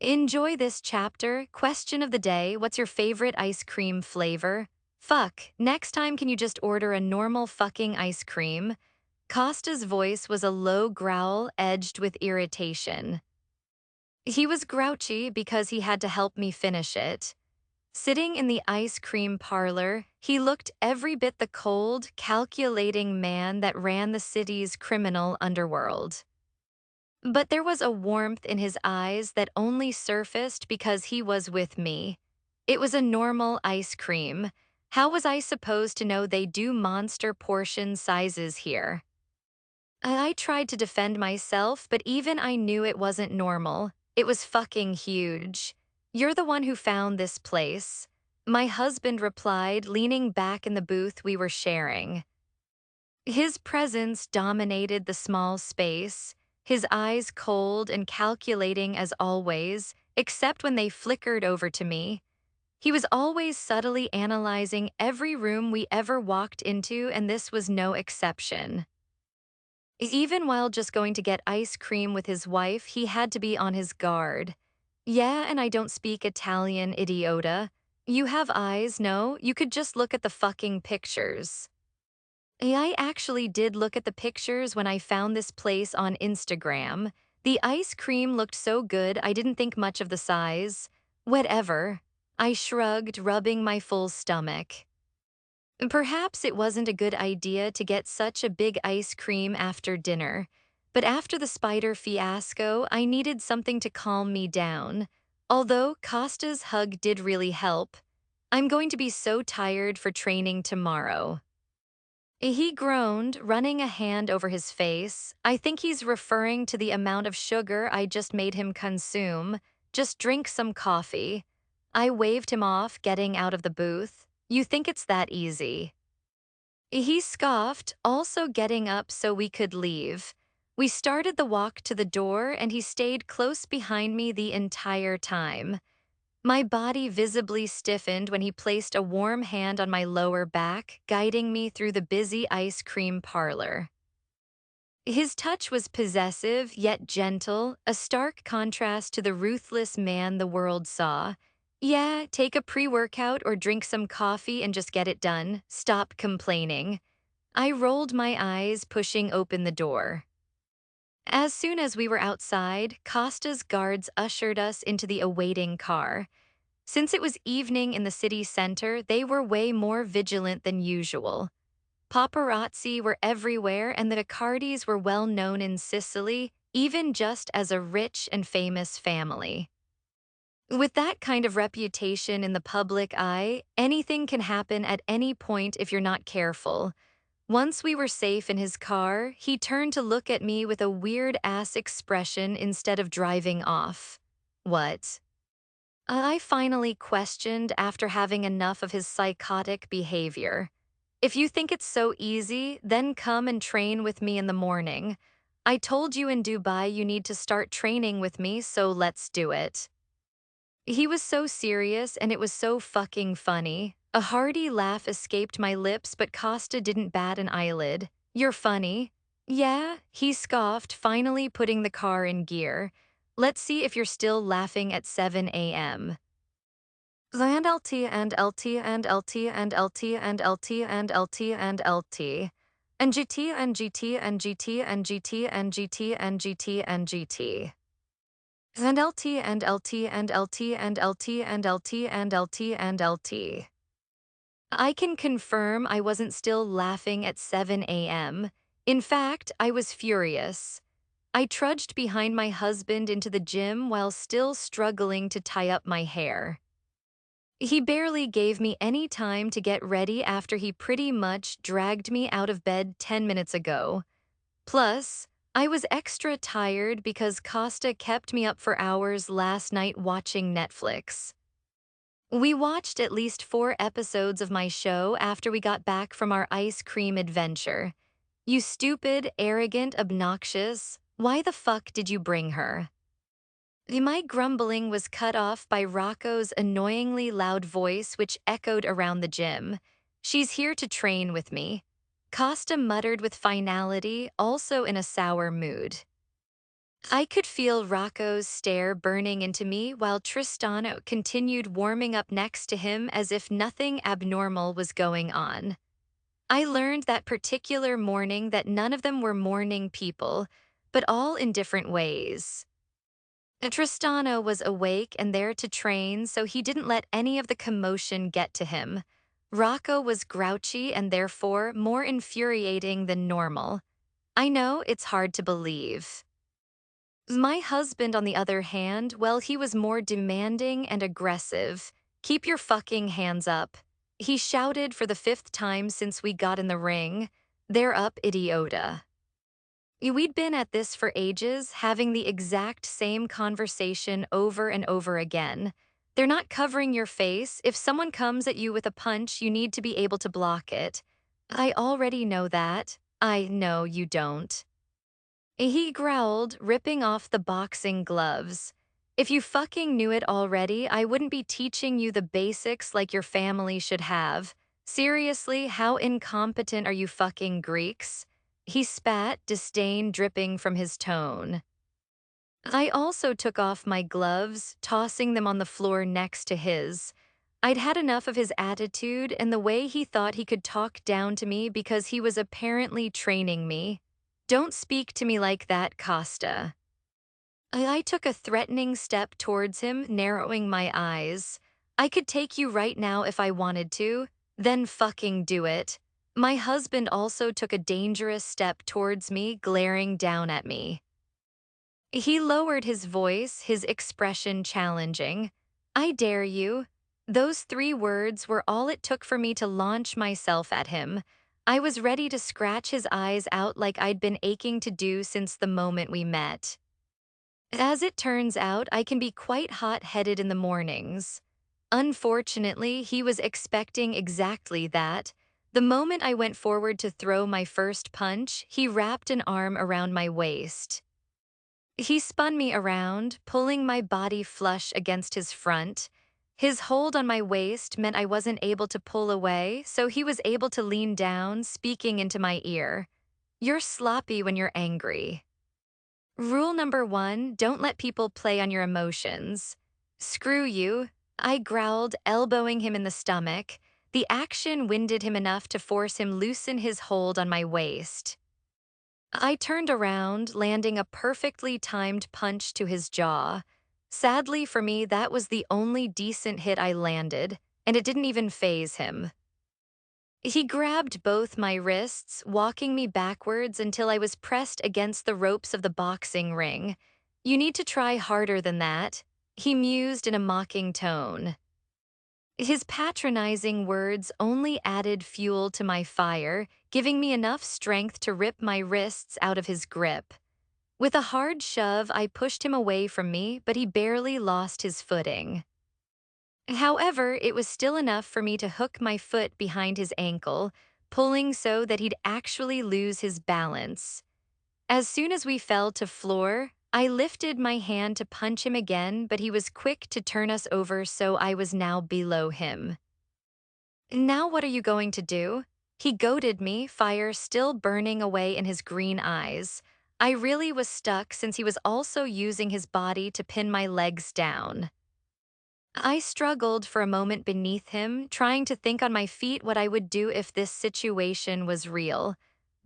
Enjoy this chapter. Question of the day: what's your favorite ice cream flavor? Fuck. Next time, can you just order a normal fucking ice cream? Costa's voice was a low growl edged with irritation. He was grouchy because he had to help me finish it. Sitting in the ice cream parlor, he looked every bit the cold, calculating man that ran the city's criminal underworld. But there was a warmth in his eyes that only surfaced because he was with me. It was a normal ice cream. How was I supposed to know they do monster portion sizes here? I tried to defend myself, but even I knew it wasn't normal. It was fucking huge. You're the one who found this place. My husband replied, leaning back in the booth we were sharing. His presence dominated the small space, his eyes cold and calculating as always, except when they flickered over to me. He was always subtly analyzing every room we ever walked into, and this was no exception. Even while just going to get ice cream with his wife, he had to be on his guard. Yeah, and I don't speak Italian, idiota. You have eyes, no? You could just look at the fucking pictures. I actually did look at the pictures when I found this place on Instagram. The ice cream looked so good, I didn't think much of the size. Whatever. I shrugged, rubbing my full stomach. Perhaps it wasn't a good idea to get such a big ice cream after dinner, but after the spider fiasco, I needed something to calm me down. Although Costa's hug did really help. I'm going to be so tired for training tomorrow. He groaned, running a hand over his face. I think he's referring to the amount of sugar I just made him consume. Just drink some coffee. I waved him off, getting out of the booth. You think it's that easy? He scoffed, also getting up so we could leave. We started the walk to the door, and he stayed close behind me the entire time. My body visibly stiffened when he placed a warm hand on my lower back, guiding me through the busy ice cream parlor. His touch was possessive yet gentle, a stark contrast to the ruthless man the world saw. Yeah, take a pre-workout or drink some coffee and just get it done. Stop complaining. I rolled my eyes, pushing open the door. As soon as we were outside, Costa's guards ushered us into the awaiting car. Since it was evening in the city center, they were way more vigilant than usual. Paparazzi were everywhere, and the Ricardis were well known in Sicily, even just as a rich and famous family. With that kind of reputation in the public eye, anything can happen at any point if you're not careful. Once we were safe in his car, he turned to look at me with a weird-ass expression instead of driving off. What? I finally questioned after having enough of his psychotic behavior. If you think it's so easy, then come and train with me in the morning. I told you in Dubai you need to start training with me, so let's do it. He was so serious, and it was so fucking funny. A hearty laugh escaped my lips, but Costa didn't bat an eyelid. You're funny. Yeah, he scoffed, finally putting the car in gear. Let's see if you're still laughing at 7 a.m. And LT and LT and LT and LT and LT and LT and LT. And GT and GT and GT and GT and GT and GT and GT. And LT and LT and LT and LT and LT and LT and LT. I can confirm I wasn't still laughing at 7 a.m. In fact, I was furious. I trudged behind my husband into the gym while still struggling to tie up my hair. He barely gave me any time to get ready after he pretty much dragged me out of bed 10 minutes ago. Plus, I was extra tired because Costa kept me up for hours last night watching Netflix. We watched at least 4 episodes of my show after we got back from our ice cream adventure. You stupid, arrogant, obnoxious, why the fuck did you bring her? My grumbling was cut off by Rocco's annoyingly loud voice, which echoed around the gym. She's here to train with me. Costa muttered with finality, also in a sour mood. I could feel Rocco's stare burning into me while Tristano continued warming up next to him as if nothing abnormal was going on. I learned that particular morning that none of them were morning people, but all in different ways. Tristano was awake and there to train, so he didn't let any of the commotion get to him. Rocco was grouchy and therefore more infuriating than normal. I know it's hard to believe. My husband, on the other hand, well, he was more demanding and aggressive. Keep your fucking hands up. He shouted for the fifth time since we got in the ring. They're up, idiota. We'd been at this for ages, having the exact same conversation over and over again. They're not covering your face. If someone comes at you with a punch, you need to be able to block it. I already know that. I know you don't. He growled, ripping off the boxing gloves. If you fucking knew it already, I wouldn't be teaching you the basics like your family should have. Seriously, how incompetent are you fucking Greeks? He spat, disdain dripping from his tone. I also took off my gloves, tossing them on the floor next to his. I'd had enough of his attitude and the way he thought he could talk down to me because he was apparently training me. Don't speak to me like that, Costa. I took a threatening step towards him, narrowing my eyes. I could take you right now if I wanted to, then fucking do it. My husband also took a dangerous step towards me, glaring down at me. He lowered his voice, his expression challenging. I dare you. Those 3 words were all it took for me to launch myself at him. I was ready to scratch his eyes out like I'd been aching to do since the moment we met. As it turns out, I can be quite hot-headed in the mornings. Unfortunately, he was expecting exactly that. The moment I went forward to throw my first punch, he wrapped an arm around my waist. He spun me around, pulling my body flush against his front. His hold on my waist meant I wasn't able to pull away, so he was able to lean down, speaking into my ear. You're sloppy when you're angry. Rule number 1, don't let people play on your emotions. Screw you, I growled, elbowing him in the stomach. The action winded him enough to force him loosen his hold on my waist. I turned around, landing a perfectly timed punch to his jaw. Sadly for me, that was the only decent hit I landed, and it didn't even faze him. He grabbed both my wrists, walking me backwards until I was pressed against the ropes of the boxing ring. You need to try harder than that, he mused in a mocking tone. His patronizing words only added fuel to my fire, giving me enough strength to rip my wrists out of his grip. With a hard shove, I pushed him away from me, but he barely lost his footing. However, it was still enough for me to hook my foot behind his ankle, pulling so that he'd actually lose his balance. As soon as we fell to floor, I lifted my hand to punch him again, but he was quick to turn us over, so I was now below him. Now what are you going to do? He goaded me, fire still burning away in his green eyes. I really was stuck since he was also using his body to pin my legs down. I struggled for a moment beneath him, trying to think on my feet what I would do if this situation was real.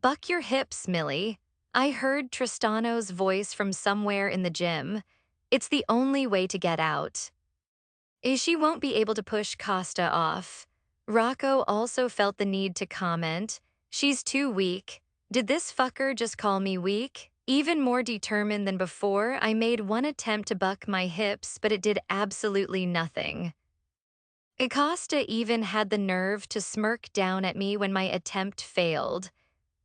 Buck your hips, Millie. I heard Tristano's voice from somewhere in the gym. It's the only way to get out. She won't be able to push Costa off. Rocco also felt the need to comment. She's too weak. Did this fucker just call me weak? Even more determined than before, I made one attempt to buck my hips, but it did absolutely nothing. Costa even had the nerve to smirk down at me when my attempt failed.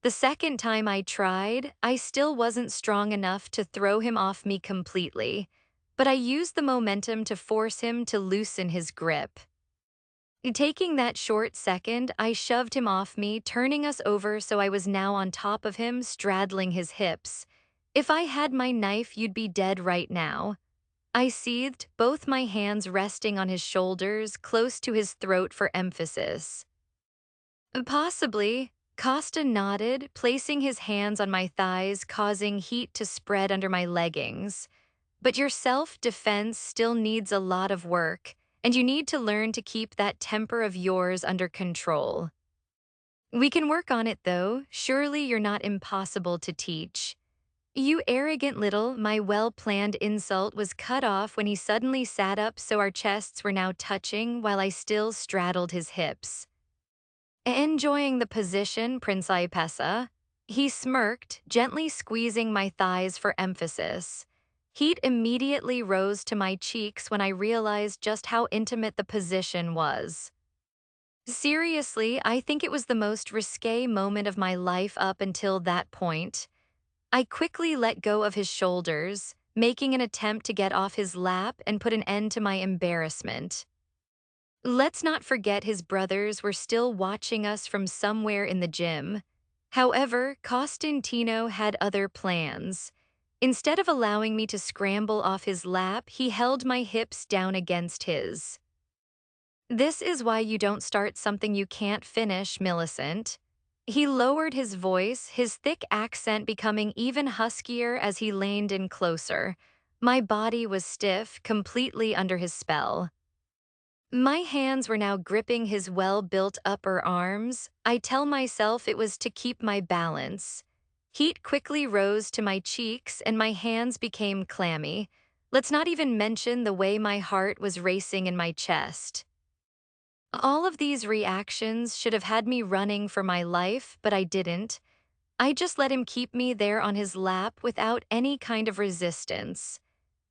The second time I tried, I still wasn't strong enough to throw him off me completely, but I used the momentum to force him to loosen his grip. Taking that short second, I shoved him off me, turning us over so I was now on top of him, straddling his hips. If I had my knife, you'd be dead right now. I seethed, both my hands resting on his shoulders, close to his throat for emphasis. Possibly, Costa nodded, placing his hands on my thighs, causing heat to spread under my leggings. But your self-defense still needs a lot of work, and you need to learn to keep that temper of yours under control. We can work on it though, surely you're not impossible to teach. You arrogant little, my well-planned insult was cut off when he suddenly sat up so our chests were now touching while I still straddled his hips. Enjoying the position, Prince Ipessa? He smirked, gently squeezing my thighs for emphasis. Heat immediately rose to my cheeks when I realized just how intimate the position was. Seriously, I think it was the most risque moment of my life up until that point. I quickly let go of his shoulders, making an attempt to get off his lap and put an end to my embarrassment. Let's not forget his brothers were still watching us from somewhere in the gym. However, Costantino had other plans. Instead of allowing me to scramble off his lap, he held my hips down against his. This is why you don't start something you can't finish, Millicent. He lowered his voice, his thick accent becoming even huskier as he leaned in closer. My body was stiff, completely under his spell. My hands were now gripping his well-built upper arms. I tell myself it was to keep my balance. Heat quickly rose to my cheeks and my hands became clammy. Let's not even mention the way my heart was racing in my chest. All of these reactions should have had me running for my life, but I didn't. I just let him keep me there on his lap without any kind of resistance.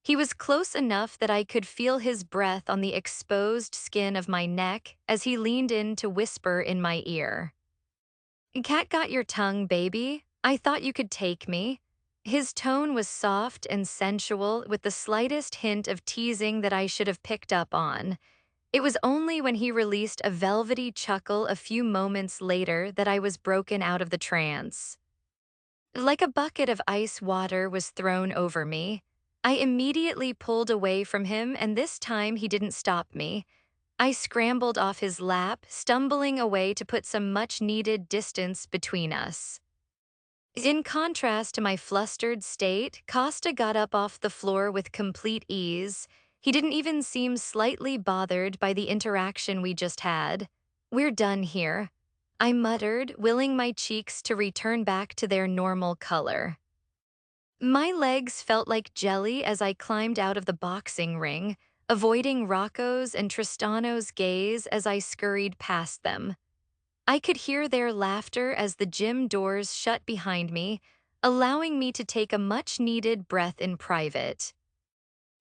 He was close enough that I could feel his breath on the exposed skin of my neck as he leaned in to whisper in my ear. "Cat got your tongue, baby. I thought you could take me." His tone was soft and sensual with the slightest hint of teasing that I should have picked up on. It was only when he released a velvety chuckle a few moments later that I was broken out of the trance. Like a bucket of ice water was thrown over me. I immediately pulled away from him, and this time he didn't stop me. I scrambled off his lap, stumbling away to put some much-needed distance between us. In contrast to my flustered state, Costa got up off the floor with complete ease. He didn't even seem slightly bothered by the interaction we just had. "We're done here," I muttered, willing my cheeks to return back to their normal color. My legs felt like jelly as I climbed out of the boxing ring, avoiding Rocco's and Tristano's gaze as I scurried past them. I could hear their laughter as the gym doors shut behind me, allowing me to take a much-needed breath in private.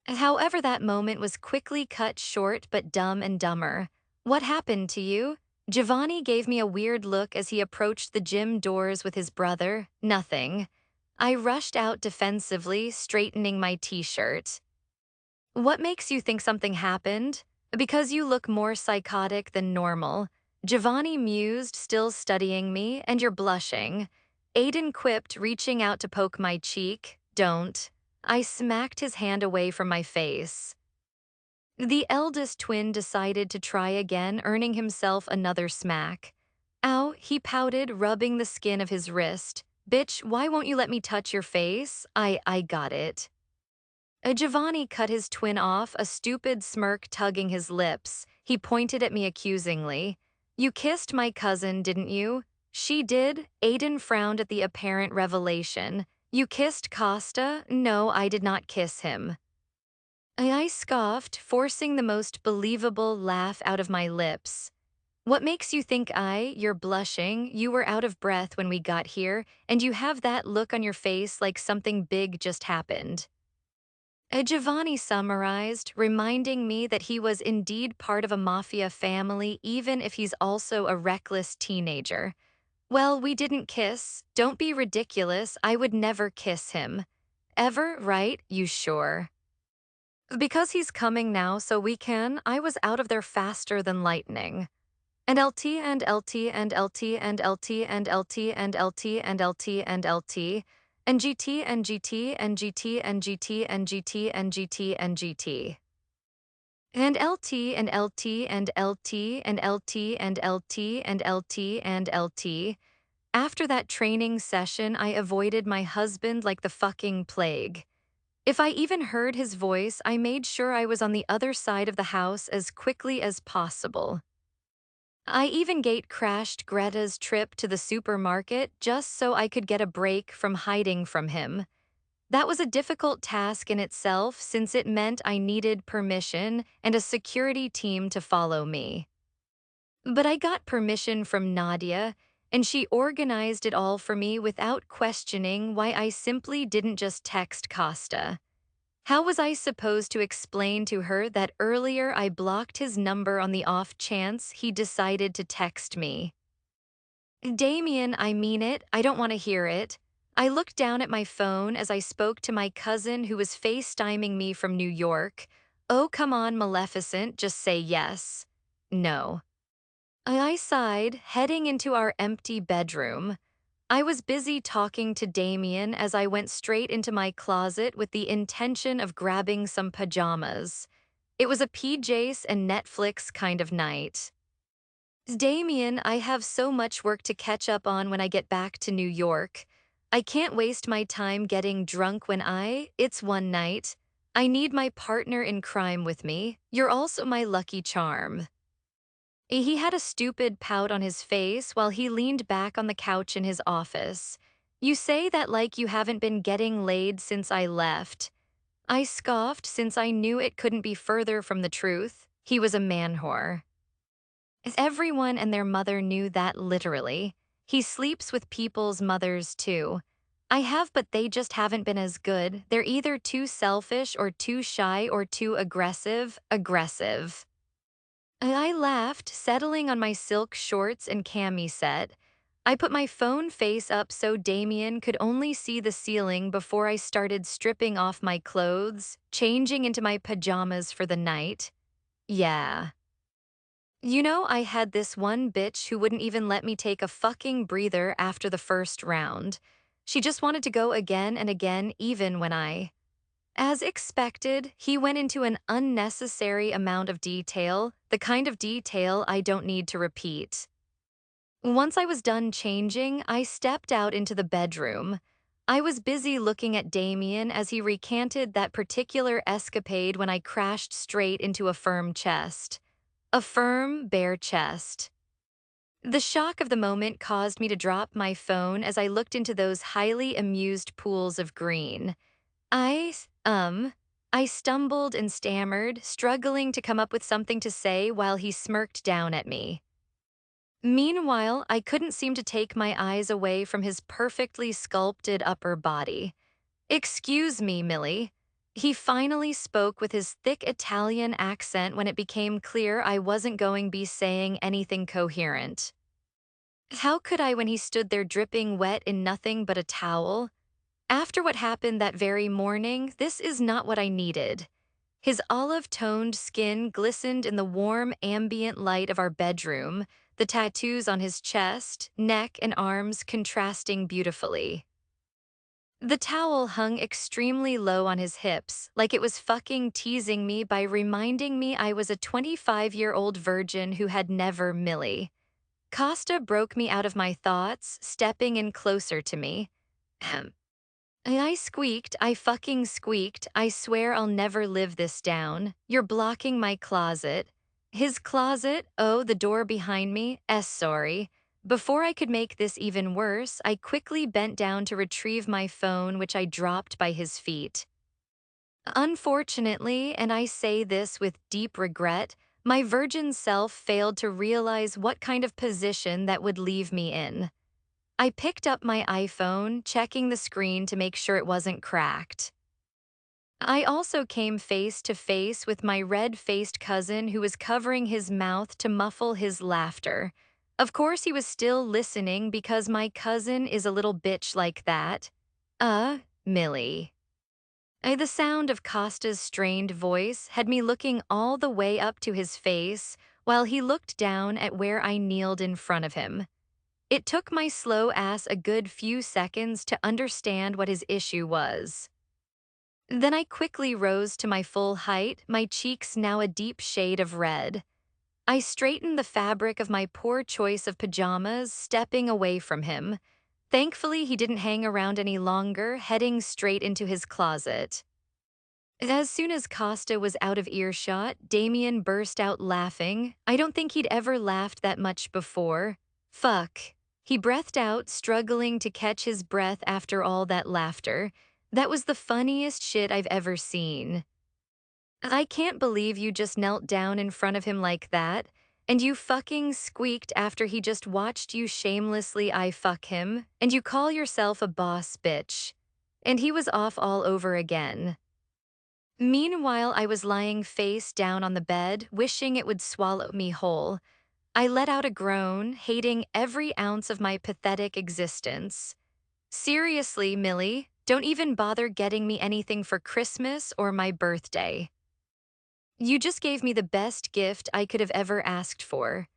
However, that moment was quickly cut short but dumb and dumber. "What happened to you?" Giovanni gave me a weird look as he approached the gym doors with his brother. "Nothing." I rushed out defensively, straightening my t-shirt. "What makes you think something happened?" "Because you look more psychotic than normal," Giovanni mused, still studying me, "and you're blushing." Aiden quipped, reaching out to poke my cheek. "Don't." I smacked his hand away from my face. The eldest twin decided to try again, earning himself another smack. "Ow," he pouted, rubbing the skin of his wrist. "Bitch, why won't you let me touch your face?" I got it." Giovanni cut his twin off, a stupid smirk tugging his lips. He pointed at me accusingly. "You kissed my cousin, didn't you?" "She did." Aiden frowned at the apparent revelation. "You kissed Costa?" "No, I did not kiss him." I scoffed, forcing the most believable laugh out of my lips. "What makes you think you're blushing? You were out of breath when we got here, and you have that look on your face like something big just happened." Giovanni summarized, reminding me that he was indeed part of a mafia family even if he's also a reckless teenager. "Well, we didn't kiss. Don't be ridiculous. I would never kiss him." "Ever, right? You sure?" "Because he's coming now, so we can." I was out of there faster than lightning. And LT and LT and LT and LT and LT and LT and LT and LT and GT and GT and GT and GT and GT and GT and GT and LT and LT and LT and LT and LT and LT and LT After that training session, I avoided my husband like the fucking plague. If I even heard his voice, I made sure I was on the other side of the house as quickly as possible. I even gate crashed Greta's trip to the supermarket just so I could get a break from hiding from him. That was a difficult task in itself since it meant I needed permission and a security team to follow me. But I got permission from Nadia, and she organized it all for me without questioning why I simply didn't just text Costa. How was I supposed to explain to her that earlier I blocked his number on the off chance he decided to text me? Damien, I mean it, I don't want to hear it. I looked down at my phone as I spoke to my cousin who was FaceTiming me from New York. Oh, come on, Maleficent, just say yes. No. I sighed, heading into our empty bedroom. I was busy talking to Damien as I went straight into my closet with the intention of grabbing some pajamas. It was a PJs and Netflix kind of night. Damien, I have so much work to catch up on when I get back to New York. I can't waste my time getting drunk when it's one night. I need my partner in crime with me. You're also my lucky charm. He had a stupid pout on his face while he leaned back on the couch in his office. You say that like you haven't been getting laid since I left. I scoffed since I knew it couldn't be further from the truth. He was a man whore. Everyone and their mother knew that literally. He sleeps with people's mothers too. I have, but they just haven't been as good. They're either too selfish or too shy or too aggressive. I laughed, settling on my silk shorts and cami set. I put my phone face up so Damien could only see the ceiling before I started stripping off my clothes, changing into my pajamas for the night. Yeah. You know, I had this one bitch who wouldn't even let me take a fucking breather after the first round. She just wanted to go again and again, even when As expected, he went into an unnecessary amount of detail, the kind of detail I don't need to repeat. Once I was done changing, I stepped out into the bedroom. I was busy looking at Damien as he recanted that particular escapade when I crashed straight into a firm chest. A firm, bare chest. The shock of the moment caused me to drop my phone as I looked into those highly amused pools of green. I, um, I stumbled and stammered, struggling to come up with something to say while he smirked down at me. Meanwhile, I couldn't seem to take my eyes away from his perfectly sculpted upper body. Excuse me, Millie. He finally spoke with his thick Italian accent when it became clear I wasn't going to be saying anything coherent. How could I when he stood there dripping wet in nothing but a towel? After what happened that very morning, this is not what I needed. His olive-toned skin glistened in the warm ambient light of our bedroom, the tattoos on his chest, neck, and arms contrasting beautifully. The towel hung extremely low on his hips, like it was fucking teasing me by reminding me I was a 25-year-old virgin who had never Millie. Costa broke me out of my thoughts, stepping in closer to me. I squeaked, I fucking squeaked, I swear I'll never live this down. You're blocking my closet. His closet? Oh, the door behind me? Sorry. Before I could make this even worse, I quickly bent down to retrieve my phone, which I dropped by his feet. Unfortunately, and I say this with deep regret, my virgin self failed to realize what kind of position that would leave me in. I picked up my iPhone, checking the screen to make sure it wasn't cracked. I also came face to face with my red-faced cousin who was covering his mouth to muffle his laughter. Of course, he was still listening because my cousin is a little bitch like that. Millie. The sound of Costa's strained voice had me looking all the way up to his face while he looked down at where I kneeled in front of him. It took my slow ass a good few seconds to understand what his issue was. Then I quickly rose to my full height, my cheeks now a deep shade of red. I straightened the fabric of my poor choice of pajamas, stepping away from him. Thankfully, he didn't hang around any longer, heading straight into his closet. As soon as Costa was out of earshot, Damien burst out laughing. I don't think he'd ever laughed that much before. Fuck. He breathed out, struggling to catch his breath after all that laughter. That was the funniest shit I've ever seen. I can't believe you just knelt down in front of him like that, and you fucking squeaked after he just watched you shamelessly I fuck him, and you call yourself a boss bitch. And he was off all over again. Meanwhile, I was lying face down on the bed, wishing it would swallow me whole. I let out a groan, hating every ounce of my pathetic existence. Seriously, Millie, don't even bother getting me anything for Christmas or my birthday. You just gave me the best gift I could have ever asked for.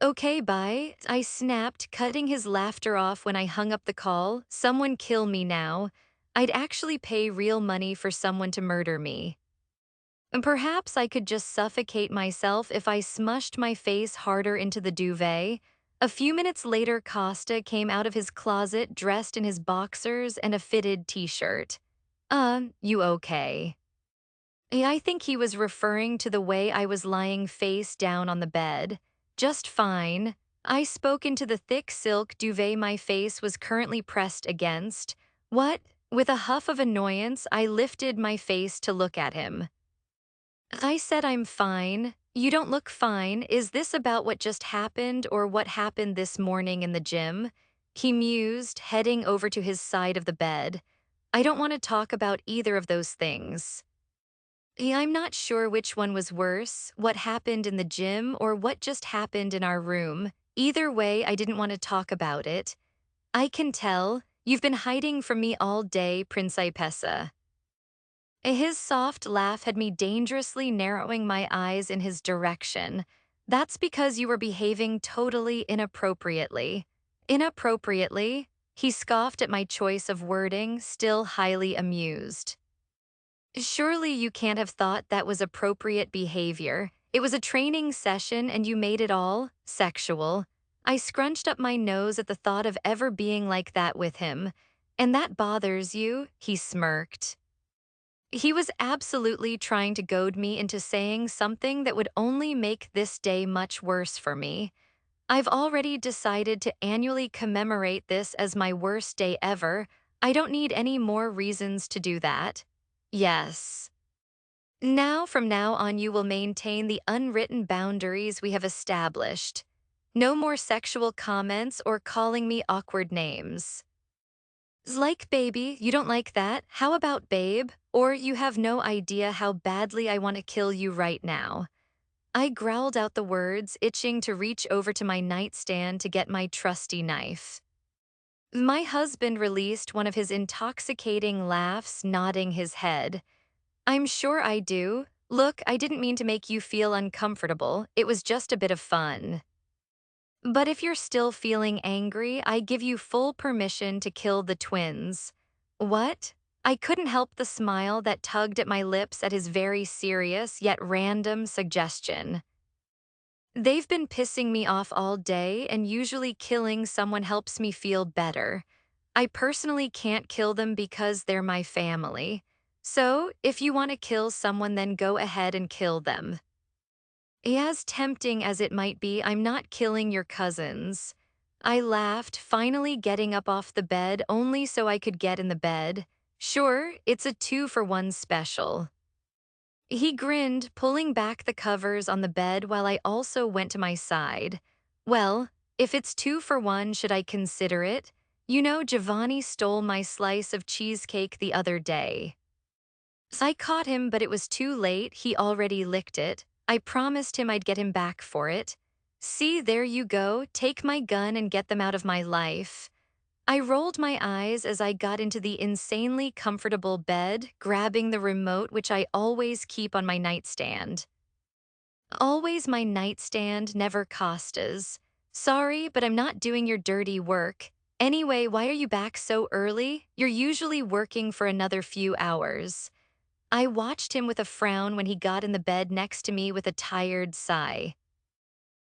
Okay, bye, I snapped, cutting his laughter off when I hung up the call. Someone kill me now. I'd actually pay real money for someone to murder me. And perhaps I could just suffocate myself if I smushed my face harder into the duvet. A few minutes later, Costa came out of his closet dressed in his boxers and a fitted t-shirt. You okay? I think he was referring to the way I was lying face down on the bed. Just fine. I spoke into the thick silk duvet my face was currently pressed against. What? With a huff of annoyance, I lifted my face to look at him. I said I'm fine. You don't look fine. Is this about what just happened or what happened this morning in the gym? He mused, heading over to his side of the bed. I don't want to talk about either of those things. I'm not sure which one was worse, what happened in the gym or what just happened in our room. Either way, I didn't want to talk about it. I can tell. You've been hiding from me all day, Principessa. His soft laugh had me dangerously narrowing my eyes in his direction. That's because you were behaving totally inappropriately. Inappropriately? He scoffed at my choice of wording, still highly amused. Surely you can't have thought that was appropriate behavior. It was a training session and you made it all sexual. I scrunched up my nose at the thought of ever being like that with him. And that bothers you? He smirked. He was absolutely trying to goad me into saying something that would only make this day much worse for me. I've already decided to annually commemorate this as my worst day ever. I don't need any more reasons to do that. Yes. Now, from now on, you will maintain the unwritten boundaries we have established. No more sexual comments or calling me awkward names. Like baby, you don't like that? How about babe? Or you have no idea how badly I want to kill you right now. I growled out the words, itching to reach over to my nightstand to get my trusty knife. My husband released one of his intoxicating laughs, nodding his head. I'm sure I do. Look, I didn't mean to make you feel uncomfortable. It was just a bit of fun. But if you're still feeling angry, I give you full permission to kill the twins. What? I couldn't help the smile that tugged at my lips at his very serious yet random suggestion. They've been pissing me off all day, and usually killing someone helps me feel better. I personally can't kill them because they're my family. So, if you want to kill someone, then go ahead and kill them. As tempting as it might be, I'm not killing your cousins. I laughed, finally getting up off the bed only so I could get in the bed. Sure, it's a 2-for-1 special. He grinned, pulling back the covers on the bed while I also went to my side. Well, if it's 2-for-1, should I consider it? You know, Giovanni stole my slice of cheesecake the other day. I caught him, but it was too late. He already licked it. I promised him I'd get him back for it. See, there you go. Take my gun and get them out of my life. I rolled my eyes as I got into the insanely comfortable bed, grabbing the remote which I always keep on my nightstand. Always my nightstand, never Costa's. Sorry, but I'm not doing your dirty work. Anyway, why are you back so early? You're usually working for another few hours. I watched him with a frown when he got in the bed next to me with a tired sigh.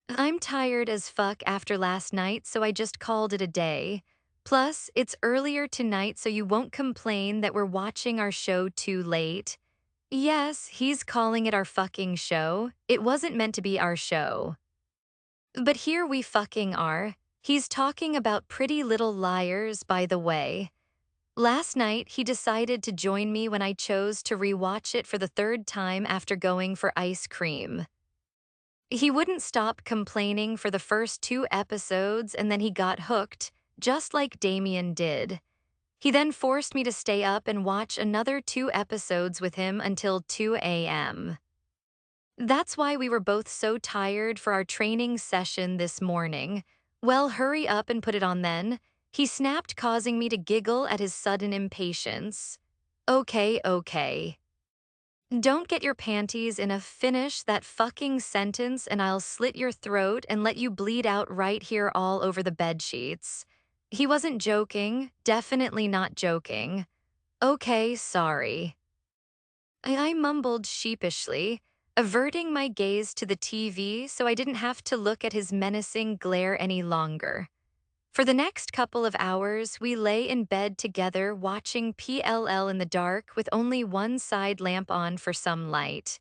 I'm tired as fuck after last night, so I just called it a day. Plus, it's earlier tonight so you won't complain that we're watching our show too late. Yes, he's calling it our fucking show. It wasn't meant to be our show. But here we fucking are. He's talking about Pretty Little Liars, by the way. Last night, he decided to join me when I chose to rewatch it for the third time after going for ice cream. He wouldn't stop complaining for the first two episodes and then he got hooked, just like Damien did. He then forced me to stay up and watch another two episodes with him until 2 a.m. That's why we were both so tired for our training session this morning. Well, hurry up and put it on then. He snapped, causing me to giggle at his sudden impatience. Okay, okay. Don't get your panties in a finish that fucking sentence and I'll slit your throat and let you bleed out right here all over the bedsheets. He wasn't joking, definitely not joking. Okay, sorry. I mumbled sheepishly, averting my gaze to the TV so I didn't have to look at his menacing glare any longer. For the next couple of hours, we lay in bed together watching PLL in the dark with only one side lamp on for some light.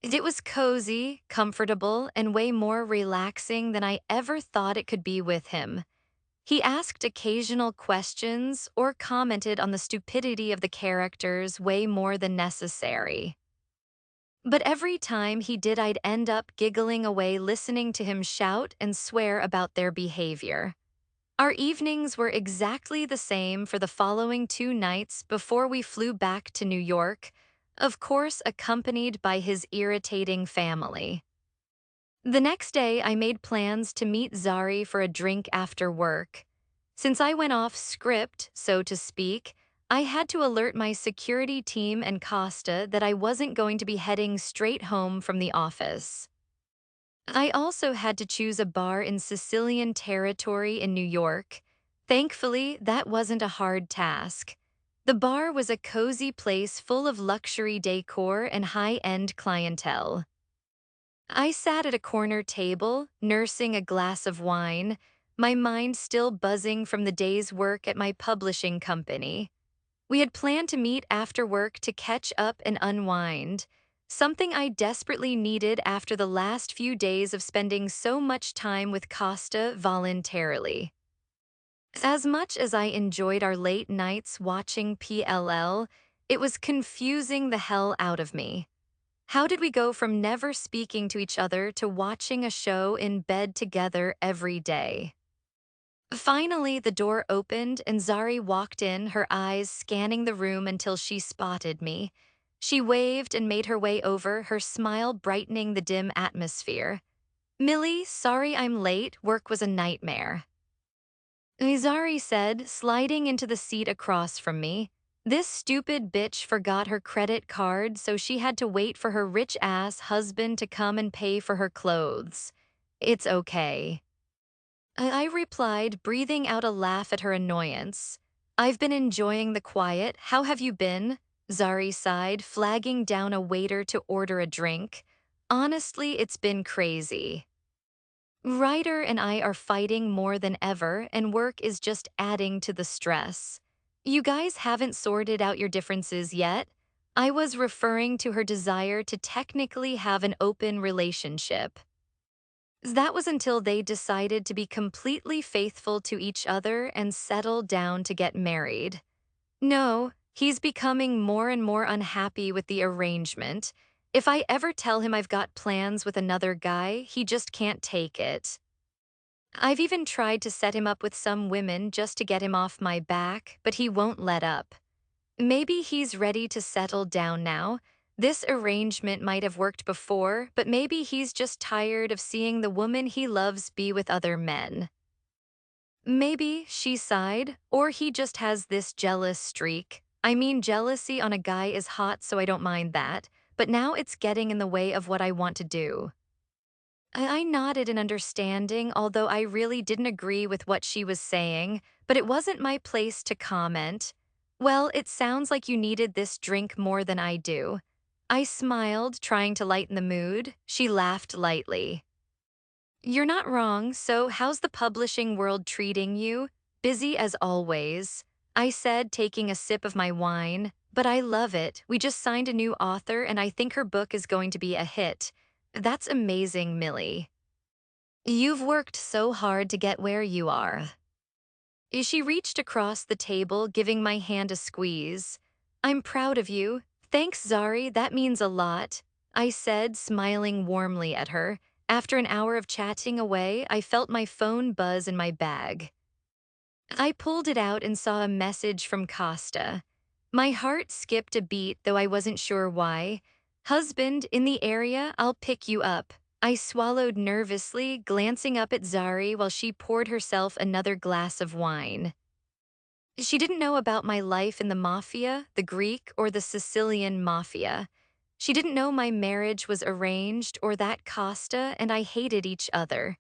It was cozy, comfortable, and way more relaxing than I ever thought it could be with him. He asked occasional questions or commented on the stupidity of the characters way more than necessary. But every time he did, I'd end up giggling away listening to him shout and swear about their behavior. Our evenings were exactly the same for the following two nights before we flew back to New York, of course accompanied by his irritating family. The next day, I made plans to meet Zari for a drink after work. Since I went off script, so to speak, I had to alert my security team and Costa that I wasn't going to be heading straight home from the office. I also had to choose a bar in Sicilian territory in New York. Thankfully, that wasn't a hard task. The bar was a cozy place full of luxury decor and high-end clientele. I sat at a corner table, nursing a glass of wine, my mind still buzzing from the day's work at my publishing company. We had planned to meet after work to catch up and unwind, something I desperately needed after the last few days of spending so much time with Costa voluntarily. As much as I enjoyed our late nights watching PLL, it was confusing the hell out of me. How did we go from never speaking to each other to watching a show in bed together every day? Finally, the door opened and Zari walked in, her eyes scanning the room until she spotted me. She waved and made her way over, her smile brightening the dim atmosphere. Millie, sorry I'm late, work was a nightmare. Zari said, sliding into the seat across from me. This stupid bitch forgot her credit card, so she had to wait for her rich-ass husband to come and pay for her clothes. It's okay. I replied, breathing out a laugh at her annoyance. I've been enjoying the quiet. How have you been? Zari sighed, flagging down a waiter to order a drink. Honestly, it's been crazy. Ryder and I are fighting more than ever, and work is just adding to the stress. You guys haven't sorted out your differences yet? I was referring to her desire to technically have an open relationship. That was until they decided to be completely faithful to each other and settle down to get married. No, he's becoming more and more unhappy with the arrangement. If I ever tell him I've got plans with another guy, he just can't take it. I've even tried to set him up with some women just to get him off my back, but he won't let up. Maybe he's ready to settle down now. This arrangement might have worked before, but maybe he's just tired of seeing the woman he loves be with other men. Maybe, she sighed, or he just has this jealous streak. I mean, jealousy on a guy is hot, so I don't mind that, but now it's getting in the way of what I want to do. I nodded in understanding, although I really didn't agree with what she was saying, but it wasn't my place to comment. Well, it sounds like you needed this drink more than I do. I smiled, trying to lighten the mood. She laughed lightly. You're not wrong, so how's the publishing world treating you? Busy as always, I said, taking a sip of my wine, but I love it. We just signed a new author and I think her book is going to be a hit. That's amazing, Millie. You've worked so hard to get where you are. She reached across the table, giving my hand a squeeze. I'm proud of you. Thanks, Zari, that means a lot, I said, smiling warmly at her. After an hour of chatting away, I felt my phone buzz in my bag. I pulled it out and saw a message from Costa. My heart skipped a beat, though I wasn't sure why. Husband, in the area, I'll pick you up. I swallowed nervously, glancing up at Zari while she poured herself another glass of wine. She didn't know about my life in the Mafia, the Greek or the Sicilian Mafia. She didn't know my marriage was arranged or that Costa and I hated each other.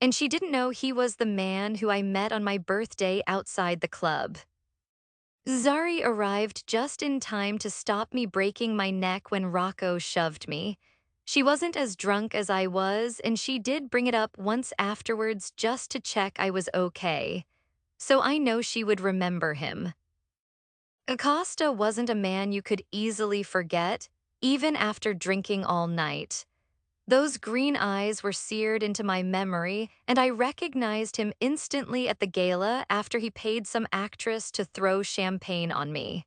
And she didn't know he was the man who I met on my birthday outside the club. Zari arrived just in time to stop me breaking my neck when Rocco shoved me. She wasn't as drunk as I was, and she did bring it up once afterwards just to check I was okay. So I know she would remember him. Acosta wasn't a man you could easily forget, even after drinking all night. Those green eyes were seared into my memory, and I recognized him instantly at the gala after he paid some actress to throw champagne on me.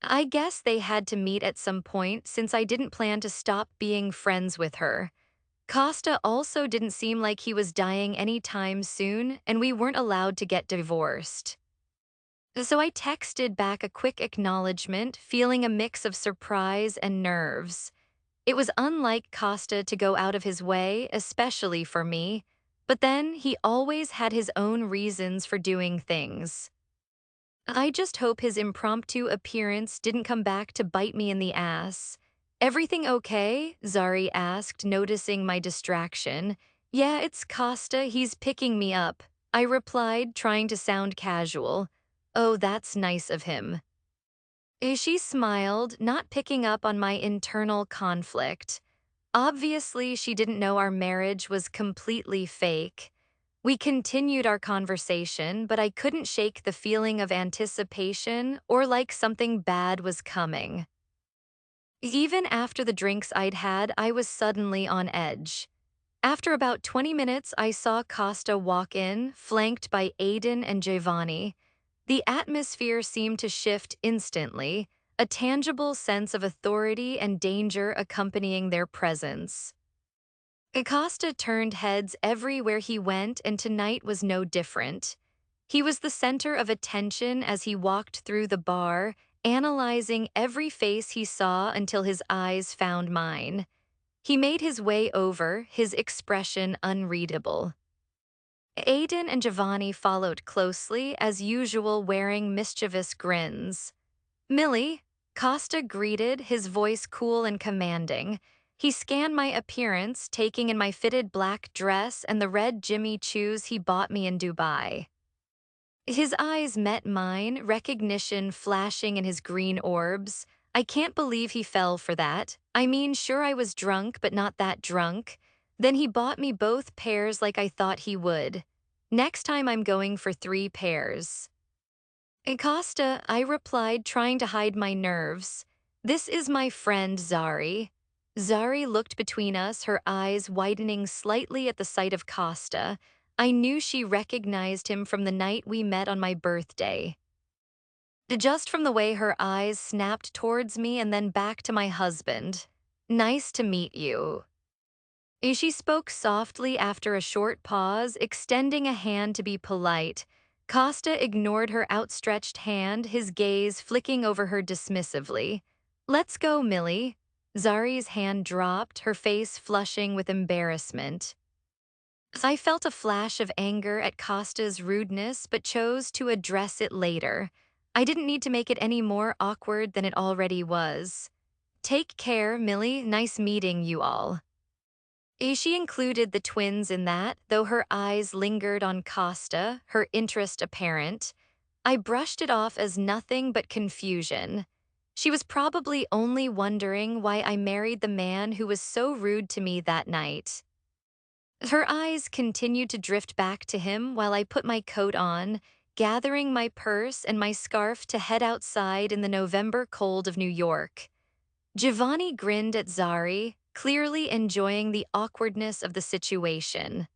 I guess they had to meet at some point since I didn't plan to stop being friends with her. Costa also didn't seem like he was dying anytime soon, and we weren't allowed to get divorced. So I texted back a quick acknowledgement, feeling a mix of surprise and nerves. It was unlike Costa to go out of his way, especially for me, but then he always had his own reasons for doing things. I just hope his impromptu appearance didn't come back to bite me in the ass. Everything okay? Zari asked, noticing my distraction. Yeah, it's Costa, he's picking me up, I replied, trying to sound casual. Oh, that's nice of him. She smiled, not picking up on my internal conflict. Obviously, she didn't know our marriage was completely fake. We continued our conversation, but I couldn't shake the feeling of anticipation or like something bad was coming. Even after the drinks I'd had, I was suddenly on edge. After about 20 minutes, I saw Costa walk in, flanked by Aiden and Giovanni. The atmosphere seemed to shift instantly, a tangible sense of authority and danger accompanying their presence. Acosta turned heads everywhere he went, and tonight was no different. He was the center of attention as he walked through the bar, analyzing every face he saw until his eyes found mine. He made his way over, his expression unreadable. Aiden and Giovanni followed closely, as usual, wearing mischievous grins. Millie, Costa greeted, his voice cool and commanding. He scanned my appearance, taking in my fitted black dress and the red Jimmy Choos he bought me in Dubai. His eyes met mine, recognition flashing in his green orbs. I can't believe he fell for that. I mean, sure, I was drunk, but not that drunk. Then he bought me both pairs like I thought he would. Next time I'm going for 3 pairs. Acosta, I replied, trying to hide my nerves. This is my friend Zari. Zari looked between us, her eyes widening slightly at the sight of Costa. I knew she recognized him from the night we met on my birthday. Just from the way her eyes snapped towards me and then back to my husband. Nice to meet you. She spoke softly after a short pause, extending a hand to be polite. Costa ignored her outstretched hand, his gaze flicking over her dismissively. Let's go, Millie. Zari's hand dropped, her face flushing with embarrassment. I felt a flash of anger at Costa's rudeness, but chose to address it later. I didn't need to make it any more awkward than it already was. Take care, Millie. Nice meeting you all. She included the twins in that, though her eyes lingered on Costa, her interest apparent. I brushed it off as nothing but confusion. She was probably only wondering why I married the man who was so rude to me that night. Her eyes continued to drift back to him while I put my coat on. gathering my purse and my scarf to head outside in the November cold of New York. Giovanni grinned at Zari, clearly enjoying the awkwardness of the situation.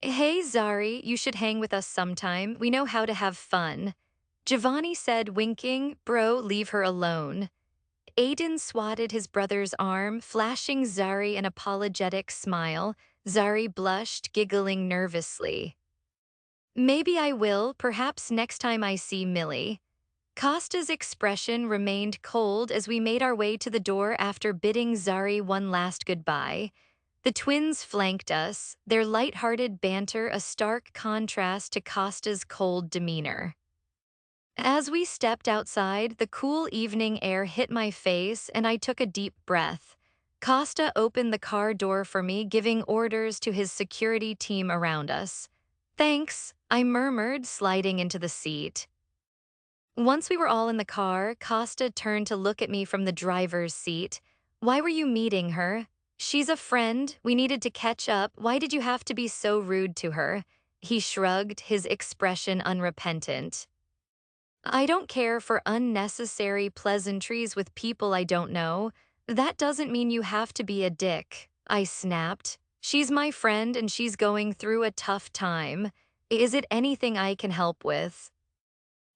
Hey, Zari, you should hang with us sometime. We know how to have fun. Giovanni said, winking, bro, leave her alone. Aiden swatted his brother's arm, flashing Zari an apologetic smile. Zari blushed, giggling nervously. Maybe I will, perhaps next time I see Millie. Costa's expression remained cold as we made our way to the door after bidding Zari one last goodbye. The twins flanked us, their light-hearted banter a stark contrast to Costa's cold demeanor. As we stepped outside, the cool evening air hit my face and I took a deep breath. Costa opened the car door for me, giving orders to his security team around us. Thanks, I murmured, sliding into the seat. Once we were all in the car, Costa turned to look at me from the driver's seat. Why were you meeting her? She's a friend. We needed to catch up. Why did you have to be so rude to her? He shrugged, his expression unrepentant. I don't care for unnecessary pleasantries with people I don't know. That doesn't mean you have to be a dick, I snapped. She's my friend and she's going through a tough time. Is it anything I can help with?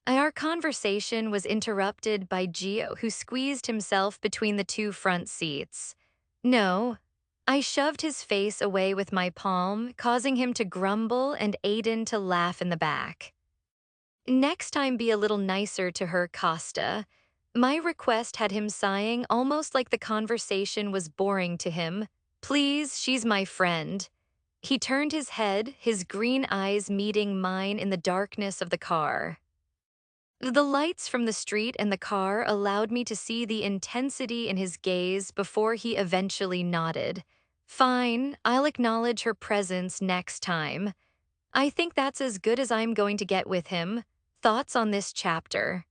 Our conversation was interrupted by Gio, who squeezed himself between the two front seats. No. I shoved his face away with my palm, causing him to grumble and Aiden to laugh in the back. Next time be a little nicer to her, Costa. My request had him sighing, almost like the conversation was boring to him. Please, she's my friend. He turned his head, his green eyes meeting mine in the darkness of the car. The lights from the street and the car allowed me to see the intensity in his gaze before he eventually nodded. Fine, I'll acknowledge her presence next time. I think that's as good as I'm going to get with him. Thoughts on this chapter?